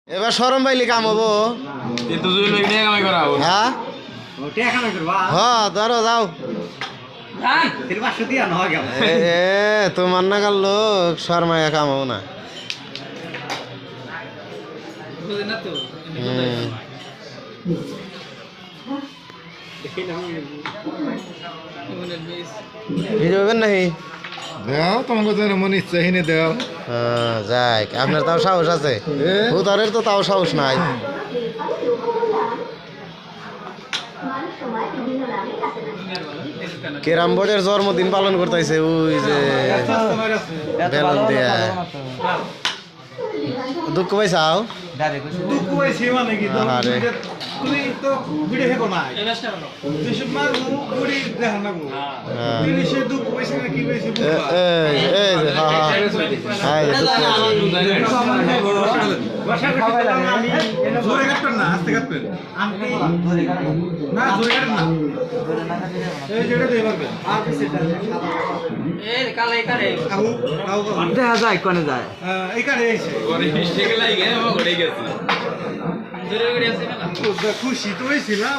এবার শরম পাইলে কাম হবো হ্যাঁ হ্যাঁ ধরো যাও তোমার নাগাল লোক শর্মায় কাম হবো না ভিডিওবেন নাকি দেও তোমাকে মন ইচ্ছা হিনে দেও যাক আপনার তাও সাহস আছে ভূতারের তো তাও সাহস নাই কেরাম বোর্ডের জন্মদিন পালন করতেছে ওই যে বেলুন দিয়া দুঃখ পাইছাও দেখা যায় কোনে যায় খুশি তো হয়েছিলাম